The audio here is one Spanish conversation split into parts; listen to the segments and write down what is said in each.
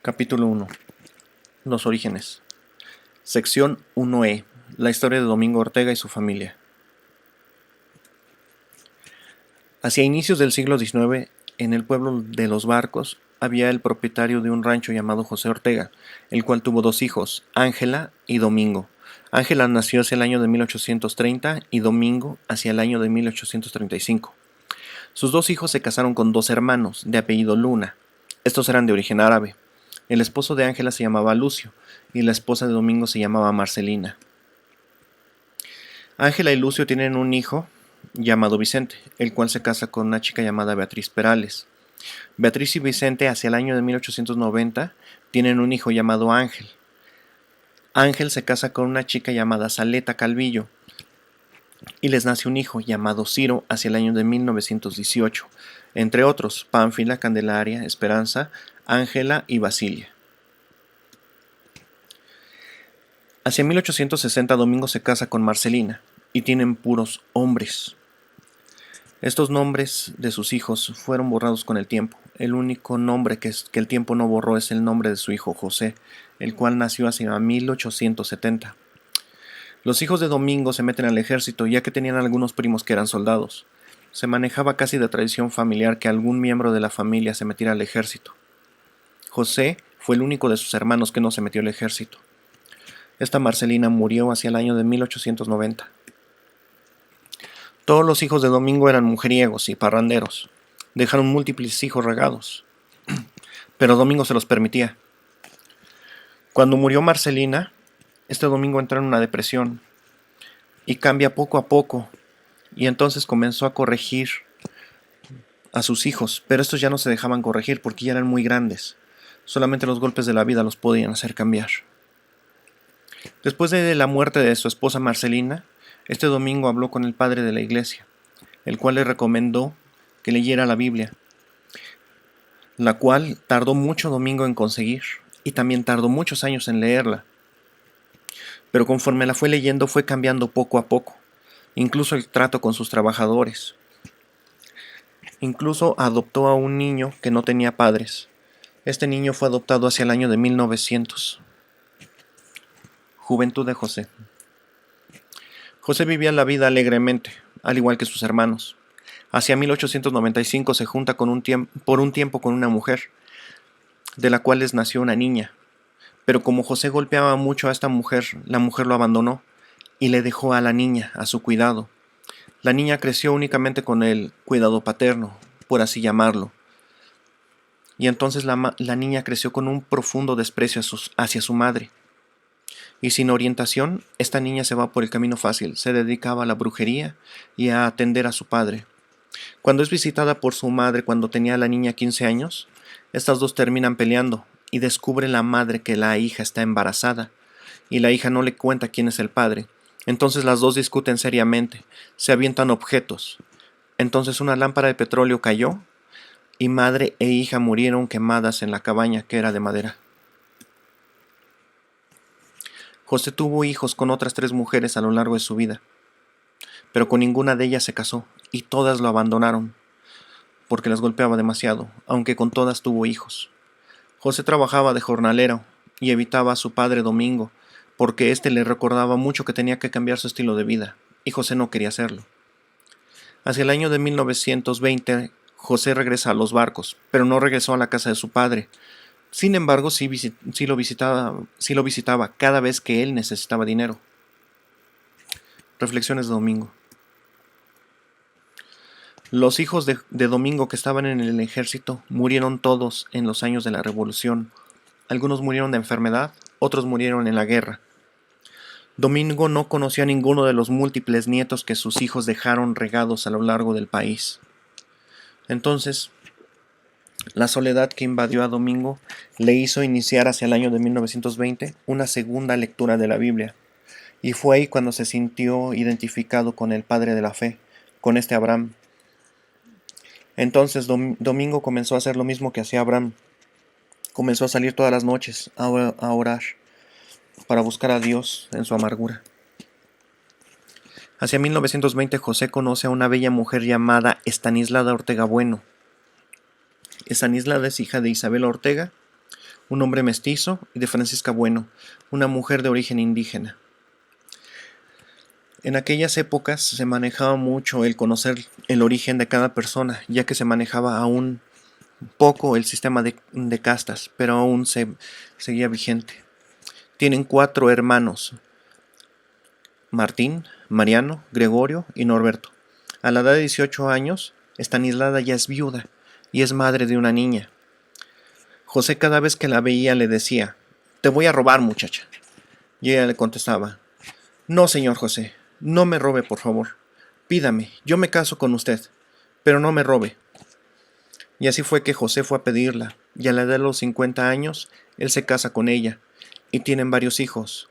Capítulo 1. Los orígenes. Sección 1E. La historia de Domingo Ortega y su familia. Hacia inicios del siglo XIX, en el pueblo de Los Barcos, había el propietario de un rancho llamado José Ortega, el cual tuvo dos hijos, Ángela y Domingo. Ángela nació hacia el año de 1830 y Domingo hacia el año de 1835. Sus dos hijos se casaron con dos hermanos, de apellido Luna. Estos eran de origen árabe. El esposo de Ángela se llamaba Lucio y la esposa de Domingo se llamaba Marcelina. Ángela y Lucio tienen un hijo llamado Vicente, el cual se casa con una chica llamada Beatriz Perales. Beatriz y Vicente hacia el año de 1890 tienen un hijo llamado Ángel. Ángel se casa con una chica llamada Saleta Calvillo y les nace un hijo llamado Ciro hacia el año de 1918, entre otros Pánfila, Candelaria, Esperanza, Ángela y Basilia. Hacia 1860 Domingo se casa con Marcelina y tienen puros hombres. Estos nombres de sus hijos fueron borrados con el tiempo. El único nombre que el tiempo no borró es el nombre de su hijo José, el cual nació hacia 1870. Los hijos de Domingo se meten al ejército ya que tenían algunos primos que eran soldados. Se manejaba casi de tradición familiar que algún miembro de la familia se metiera al ejército. José fue el único de sus hermanos que no se metió al ejército. Esta Marcelina murió hacia el año de 1890. Todos los hijos de Domingo eran mujeriegos y parranderos. Dejaron múltiples hijos regados, pero Domingo se los permitía. Cuando murió Marcelina, este Domingo entró en una depresión y cambia poco a poco, y entonces comenzó a corregir a sus hijos, pero estos ya no se dejaban corregir porque ya eran muy grandes. Solamente los golpes de la vida los podían hacer cambiar. Después de la muerte de su esposa Marcelina, este Domingo habló con el padre de la iglesia, el cual le recomendó que leyera la Biblia, la cual tardó mucho Domingo en conseguir, y también tardó muchos años en leerla. Pero conforme la fue leyendo fue cambiando poco a poco, incluso el trato con sus trabajadores. Incluso adoptó a un niño que no tenía padres. Este niño fue adoptado hacia el año de 1900. Juventud de José. José vivía la vida alegremente, al igual que sus hermanos. Hacia 1895 se junta por un tiempo con una mujer, de la cual les nació una niña. Pero como José golpeaba mucho a esta mujer, la mujer lo abandonó y le dejó a la niña a su cuidado. La niña creció únicamente con el cuidado paterno, por así llamarlo. Y entonces la niña creció con un profundo desprecio hacia su madre. Y sin orientación, esta niña se va por el camino fácil, se dedicaba a la brujería y a atender a su padre. Cuando es visitada por su madre cuando tenía a la niña 15 años, estas dos terminan peleando y descubre la madre que la hija está embarazada y la hija no le cuenta quién es el padre. Entonces las dos discuten seriamente, se avientan objetos. Entonces una lámpara de petróleo cayó y madre e hija murieron quemadas en la cabaña que era de madera. José tuvo hijos con otras 3 mujeres a lo largo de su vida, pero con ninguna de ellas se casó y todas lo abandonaron porque las golpeaba demasiado, aunque con todas tuvo hijos. José trabajaba de jornalero y evitaba a su padre Domingo porque éste le recordaba mucho que tenía que cambiar su estilo de vida, y José no quería hacerlo. Hacia el año de 1920, José regresa a Los Barcos, pero no regresó a la casa de su padre. Sin embargo, sí lo visitaba cada vez que él necesitaba dinero. Reflexiones de Domingo. Los hijos de Domingo que estaban en el ejército murieron todos en los años de la Revolución. Algunos murieron de enfermedad, otros murieron en la guerra. Domingo no conoció a ninguno de los múltiples nietos que sus hijos dejaron regados a lo largo del país. Entonces, la soledad que invadió a Domingo le hizo iniciar hacia el año de 1920 una segunda lectura de la Biblia, y fue ahí cuando se sintió identificado con el padre de la fe, con este Abraham. Entonces Domingo comenzó a hacer lo mismo que hacía Abraham. Comenzó a salir todas las noches a orar para buscar a Dios en su amargura. Hacia 1920 José conoce a una bella mujer llamada Estanislada Ortega Bueno. Estanislada es hija de Isabel Ortega, un hombre mestizo, y de Francisca Bueno, una mujer de origen indígena. En aquellas épocas se manejaba mucho el conocer el origen de cada persona, ya que se manejaba aún poco el sistema de castas, pero aún seguía vigente. Tienen 4 hermanos: Martín, Mariano, Gregorio y Norberto. A la edad de 18 años, Estanislada ya es viuda y es madre de una niña. José cada vez que la veía le decía: «Te voy a robar, muchacha». Y ella le contestaba: «No, señor José, no me robe, por favor. Pídame, yo me caso con usted, pero no me robe». Y así fue que José fue a pedirla, y a la edad de los 50 años, él se casa con ella, y tienen varios hijos.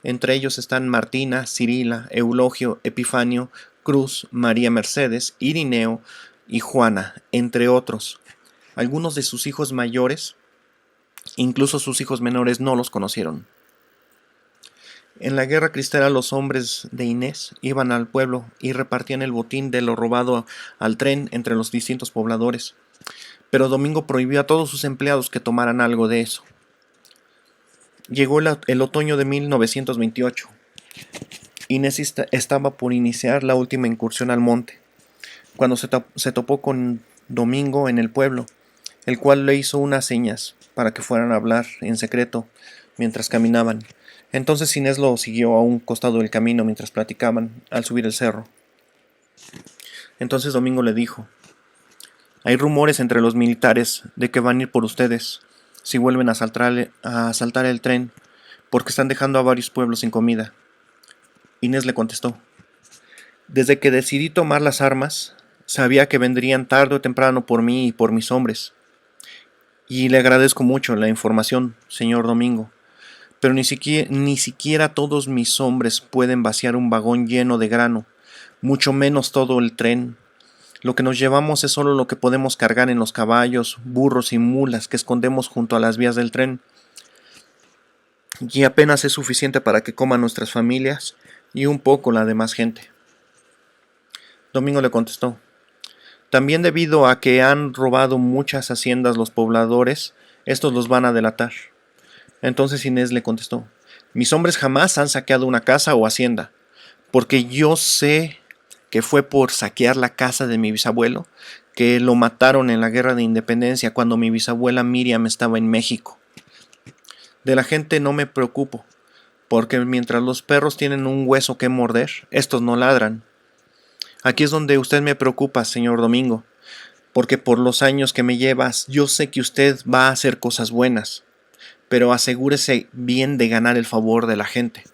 Entre ellos están Martina, Cirila, Eulogio, Epifanio, Cruz, María Mercedes, Irineo y Juana, entre otros. Algunos de sus hijos mayores, incluso sus hijos menores, no los conocieron. En la guerra cristera los hombres de Inés iban al pueblo y repartían el botín de lo robado al tren entre los distintos pobladores, pero Domingo prohibió a todos sus empleados que tomaran algo de eso. Llegó el otoño de 1928. Inés estaba por iniciar la última incursión al monte, cuando se topó con Domingo en el pueblo, el cual le hizo unas señas para que fueran a hablar en secreto mientras caminaban. Entonces Inés lo siguió a un costado del camino mientras platicaban al subir el cerro. Entonces Domingo le dijo: «Hay rumores entre los militares de que van a ir por ustedes si vuelven a asaltar el tren, porque están dejando a varios pueblos sin comida». Inés le contestó: «Desde que decidí tomar las armas, sabía que vendrían tarde o temprano por mí y por mis hombres. Y le agradezco mucho la información, señor Domingo, pero ni siquiera todos mis hombres pueden vaciar un vagón lleno de grano, mucho menos todo el tren. Lo que nos llevamos es solo lo que podemos cargar en los caballos, burros y mulas que escondemos junto a las vías del tren, y apenas es suficiente para que coman nuestras familias y un poco la demás gente». Domingo le contestó: «También debido a que han robado muchas haciendas los pobladores, estos los van a delatar». Entonces Inés le contestó: «Mis hombres jamás han saqueado una casa o hacienda, porque yo sé que fue por saquear la casa de mi bisabuelo que lo mataron en la guerra de independencia cuando mi bisabuela Miriam estaba en México. De la gente no me preocupo, porque mientras los perros tienen un hueso que morder, estos no ladran. Aquí es donde usted me preocupa, señor Domingo, porque por los años que me llevas, yo sé que usted va a hacer cosas buenas, pero asegúrese bien de ganar el favor de la gente».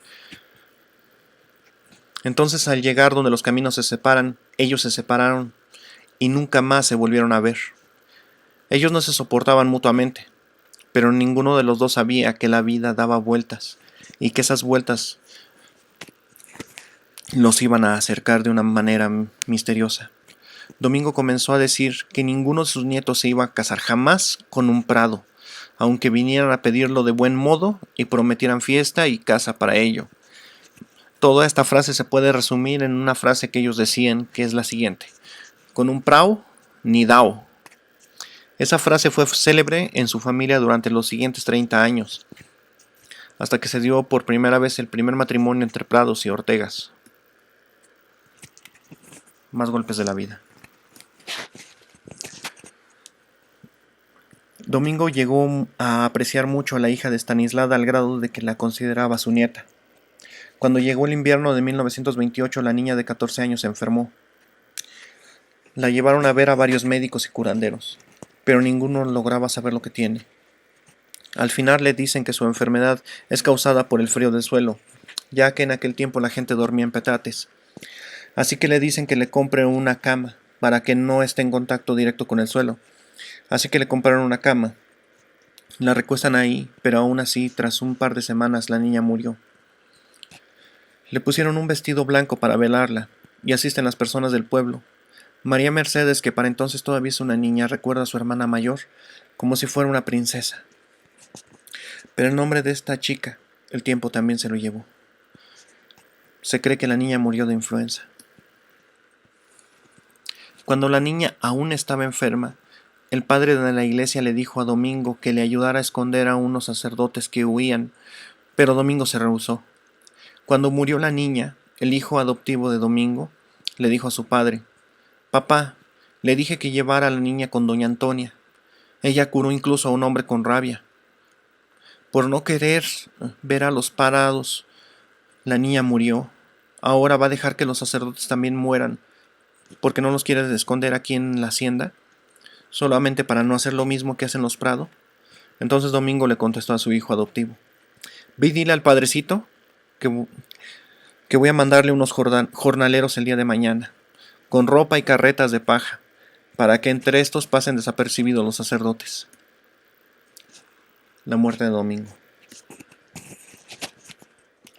Entonces, al llegar donde los caminos se separan, ellos se separaron y nunca más se volvieron a ver. Ellos no se soportaban mutuamente, pero ninguno de los dos sabía que la vida daba vueltas y que esas vueltas los iban a acercar de una manera misteriosa. Domingo comenzó a decir que ninguno de sus nietos se iba a casar jamás con un prado, aunque vinieran a pedirlo de buen modo y prometieran fiesta y casa para ello. Toda esta frase se puede resumir en una frase que ellos decían, que es la siguiente: «Con un prao, ni dao». Esa frase fue célebre en su familia durante los siguientes 30 años, hasta que se dio por primera vez el primer matrimonio entre Prados y Ortegas. Más golpes de la vida. Domingo llegó a apreciar mucho a la hija de Estanislada al grado de que la consideraba su nieta. Cuando llegó el invierno de 1928, la niña de 14 años se enfermó. La llevaron a ver a varios médicos y curanderos, pero ninguno lograba saber lo que tiene. Al final le dicen que su enfermedad es causada por el frío del suelo, ya que en aquel tiempo la gente dormía en petates. Así que le dicen que le compre una cama para que no esté en contacto directo con el suelo. Así que le compraron una cama. La recuestan ahí, pero aún así, tras un par de semanas, la niña murió. Le pusieron un vestido blanco para velarla, y asisten las personas del pueblo. María Mercedes, que para entonces todavía es una niña, recuerda a su hermana mayor como si fuera una princesa. Pero el nombre de esta chica, el tiempo también se lo llevó. Se cree que la niña murió de influenza. Cuando la niña aún estaba enferma, el padre de la iglesia le dijo a Domingo que le ayudara a esconder a unos sacerdotes que huían, pero Domingo se rehusó. Cuando murió la niña, el hijo adoptivo de Domingo le dijo a su padre: «Papá, le dije que llevara a la niña con doña Antonia. Ella curó incluso a un hombre con rabia. Por no querer ver a los parados, la niña murió. Ahora va a dejar que los sacerdotes también mueran, porque no los quiere esconder aquí en la hacienda, solamente para no hacer lo mismo que hacen los Prado». Entonces Domingo le contestó a su hijo adoptivo: «Ve y dile al padrecito que, que voy a mandarle unos jornaleros el día de mañana, con ropa y carretas de paja, para que entre estos pasen desapercibidos los sacerdotes». La muerte de Domingo.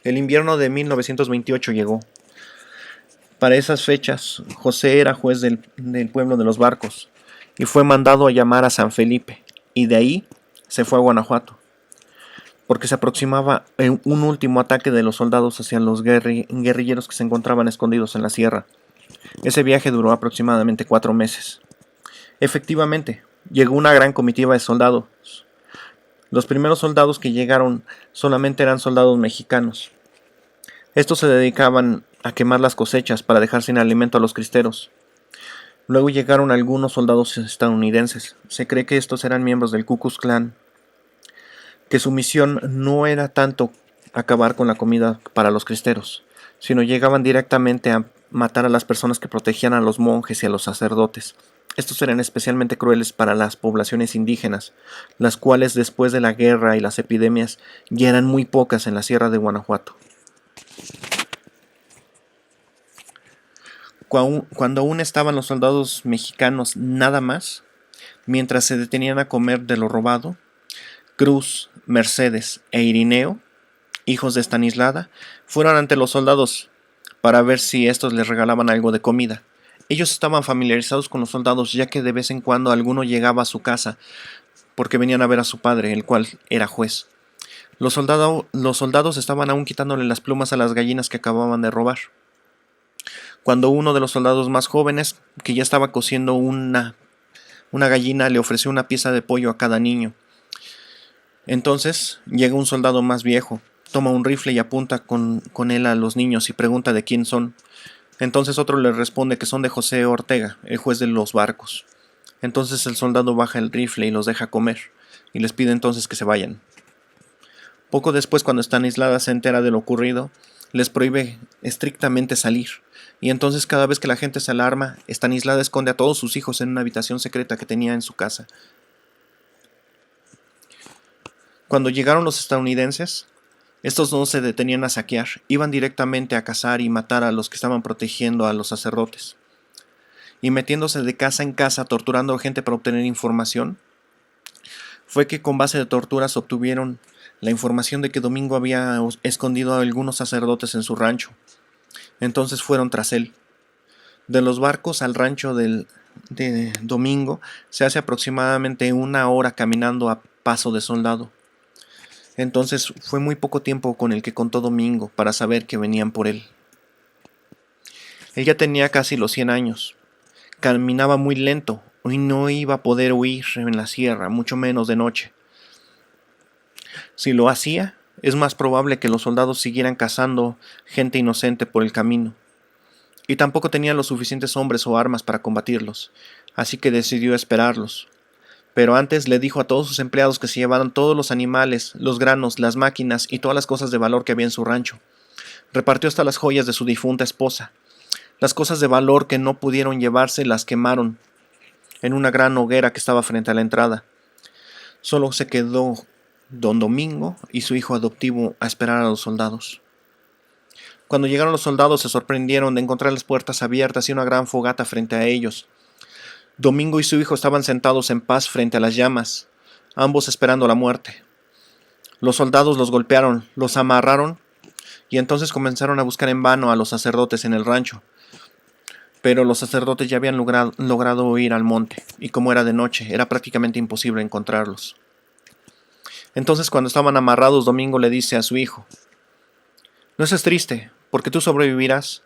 El invierno de 1928 llegó. Para esas fechas, José era juez del pueblo de los Barcos y fue mandado a llamar a San Felipe, y de ahí se fue a Guanajuato, porque se aproximaba un último ataque de los soldados hacia los guerrilleros que se encontraban escondidos en la sierra. Ese viaje duró aproximadamente 4 meses. Efectivamente, llegó una gran comitiva de soldados. Los primeros soldados que llegaron solamente eran soldados mexicanos. Estos se dedicaban a quemar las cosechas para dejar sin alimento a los cristeros. Luego llegaron algunos soldados estadounidenses. Se cree que estos eran miembros del Ku Klux Klan, que su misión no era tanto acabar con la comida para los cristeros, sino llegaban directamente a matar a las personas que protegían a los monjes y a los sacerdotes. Estos eran especialmente crueles para las poblaciones indígenas, las cuales después de la guerra y las epidemias ya eran muy pocas en la sierra de Guanajuato. Cuando aún estaban los soldados mexicanos nada más, mientras se detenían a comer de lo robado, Cruz, Mercedes e Irineo, hijos de Estanislada, fueron ante los soldados para ver si estos les regalaban algo de comida. Ellos estaban familiarizados con los soldados, ya que de vez en cuando alguno llegaba a su casa porque venían a ver a su padre, el cual era juez. Los soldados estaban aún quitándole las plumas a las gallinas que acababan de robar, cuando uno de los soldados más jóvenes, que ya estaba cociendo una gallina, le ofreció una pieza de pollo a cada niño. Entonces llega un soldado más viejo, toma un rifle y apunta con él a los niños y pregunta de quién son. Entonces otro le responde que son de José Ortega, el juez de los Barcos. Entonces el soldado baja el rifle y los deja comer, y les pide entonces que se vayan. Poco después, cuando Estanislada se entera de lo ocurrido, les prohíbe estrictamente salir, y entonces cada vez que la gente se alarma, Estanislada esconde a todos sus hijos en una habitación secreta que tenía en su casa. Cuando llegaron los estadounidenses, estos no se detenían a saquear, iban directamente a cazar y matar a los que estaban protegiendo a los sacerdotes. Y metiéndose de casa en casa torturando a gente para obtener información, fue que con base de torturas obtuvieron la información de que Domingo había escondido a algunos sacerdotes en su rancho. Entonces fueron tras él. De los Barcos al rancho de Domingo se hace aproximadamente 1 hora caminando a paso de soldado. Entonces fue muy poco tiempo con el que contó Domingo para saber que venían por él. Él ya tenía casi los 100 años. Caminaba muy lento y no iba a poder huir en la sierra, mucho menos de noche. Si lo hacía, es más probable que los soldados siguieran cazando gente inocente por el camino. Y tampoco tenía los suficientes hombres o armas para combatirlos, así que decidió esperarlos. Pero antes le dijo a todos sus empleados que se llevaran todos los animales, los granos, las máquinas y todas las cosas de valor que había en su rancho. Repartió hasta las joyas de su difunta esposa. Las cosas de valor que no pudieron llevarse las quemaron en una gran hoguera que estaba frente a la entrada. Solo se quedó don Domingo y su hijo adoptivo a esperar a los soldados. Cuando llegaron los soldados se sorprendieron de encontrar las puertas abiertas y una gran fogata frente a ellos. Domingo y su hijo estaban sentados en paz frente a las llamas, ambos esperando la muerte. Los soldados los golpearon, los amarraron y entonces comenzaron a buscar en vano a los sacerdotes en el rancho. Pero los sacerdotes ya habían logrado ir al monte, y como era de noche, era prácticamente imposible encontrarlos. Entonces, cuando estaban amarrados, Domingo le dice a su hijo: «No estés triste, porque tú sobrevivirás,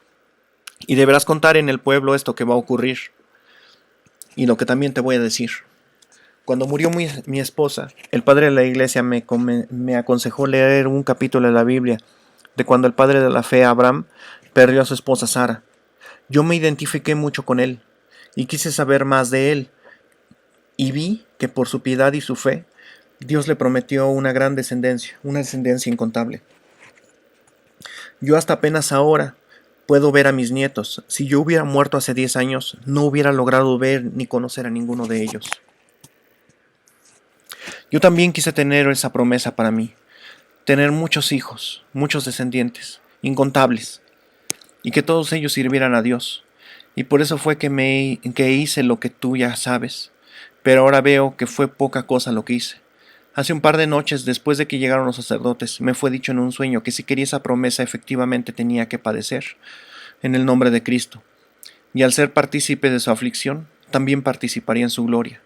y deberás contar en el pueblo esto que va a ocurrir, y lo que también te voy a decir». Cuando murió mi esposa, el padre de la iglesia me aconsejó leer un capítulo de la Biblia de cuando el padre de la fe, Abraham, perdió a su esposa Sara. Yo me identifiqué mucho con él y quise saber más de él, y vi que por su piedad y su fe, Dios le prometió una descendencia incontable. Yo hasta apenas ahora puedo ver a mis nietos. Si yo hubiera muerto hace 10 años, no hubiera logrado ver ni conocer a ninguno de ellos. Yo también quise tener esa promesa para mí, tener muchos hijos, muchos descendientes, incontables, y que todos ellos sirvieran a Dios. Y por eso fue que hice lo que tú ya sabes, pero ahora veo que fue poca cosa lo que hice. Hace un par de noches, después de que llegaron los sacerdotes, me fue dicho en un sueño que si quería esa promesa efectivamente tenía que padecer en el nombre de Cristo, y al ser partícipe de su aflicción, también participaría en su gloria.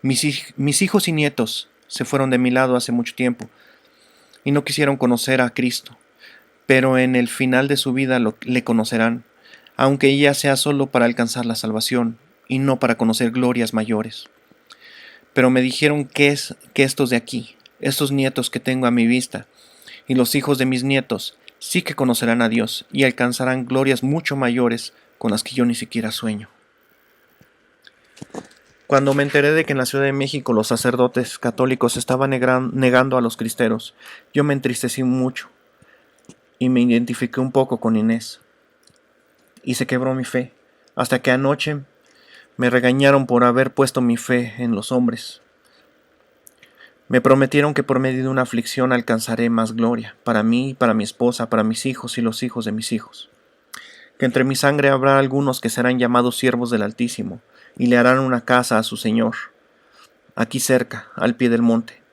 Mis hijos y nietos se fueron de mi lado hace mucho tiempo, y no quisieron conocer a Cristo, pero en el final de su vida le conocerán, aunque ella sea solo para alcanzar la salvación, y no para conocer glorias mayores. Pero me dijeron que estos de aquí, estos nietos que tengo a mi vista, y los hijos de mis nietos, sí que conocerán a Dios y alcanzarán glorias mucho mayores con las que yo ni siquiera sueño. Cuando me enteré de que en la Ciudad de México los sacerdotes católicos estaban negando a los cristeros, yo me entristecí mucho y me identifiqué un poco con Inés. Y se quebró mi fe, hasta que anoche me regañaron por haber puesto mi fe en los hombres. Me prometieron que por medio de una aflicción alcanzaré más gloria, para mí, para mi esposa, para mis hijos y los hijos de mis hijos. Que entre mi sangre habrá algunos que serán llamados siervos del Altísimo, y le harán una casa a su Señor, aquí cerca, al pie del monte.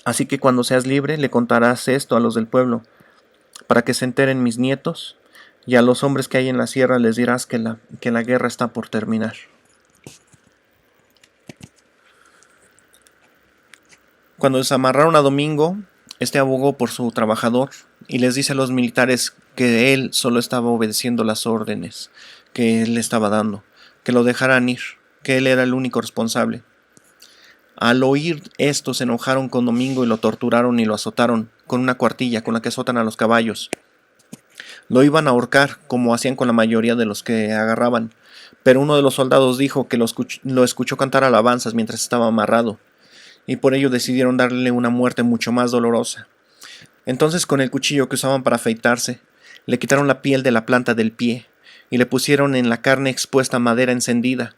Así que cuando seas libre, le contarás esto a los del pueblo, para que se enteren mis nietos, y a los hombres que hay en la sierra les dirás que la guerra está por terminar. Cuando desamarraron a Domingo, este abogó por su trabajador y les dice a los militares que él solo estaba obedeciendo las órdenes que él le estaba dando, que lo dejaran ir, que él era el único responsable. Al oír esto se enojaron con Domingo y lo torturaron y lo azotaron con una cuartilla con la que azotan a los caballos. Lo iban a ahorcar, como hacían con la mayoría de los que agarraban, pero uno de los soldados dijo que lo escuchó cantar alabanzas mientras estaba amarrado, y por ello decidieron darle una muerte mucho más dolorosa. Entonces, con el cuchillo que usaban para afeitarse, le quitaron la piel de la planta del pie y le pusieron en la carne expuesta madera encendida.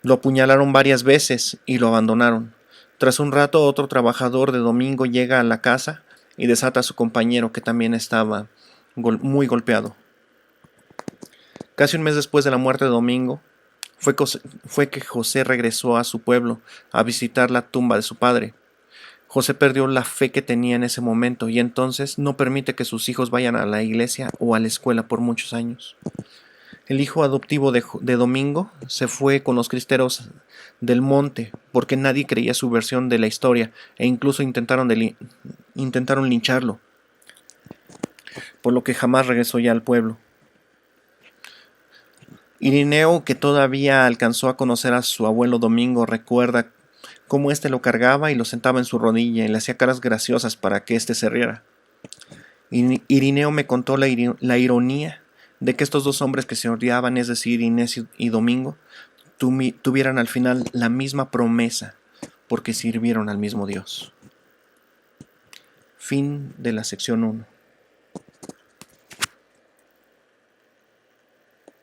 Lo apuñalaron varias veces y lo abandonaron. Tras un rato, otro trabajador de Domingo llega a la casa y desata a su compañero, que también estaba muy golpeado. Casi un mes después de la muerte de Domingo, fue que José regresó a su pueblo a visitar la tumba de su padre. José perdió la fe que tenía en ese momento y entonces no permite que sus hijos vayan a la iglesia o a la escuela por muchos años. El hijo adoptivo de Domingo se fue con los cristeros del monte porque nadie creía su versión de la historia e incluso intentaron lincharlo, por lo que jamás regresó ya al pueblo. Irineo, que todavía alcanzó a conocer a su abuelo Domingo, recuerda cómo éste lo cargaba y lo sentaba en su rodilla y le hacía caras graciosas para que éste se riera. Irineo me contó la ironía de que estos dos hombres que se odiaban, es decir, Inés y Domingo, tuvieran al final la misma promesa porque sirvieron al mismo Dios. Fin de la sección 1.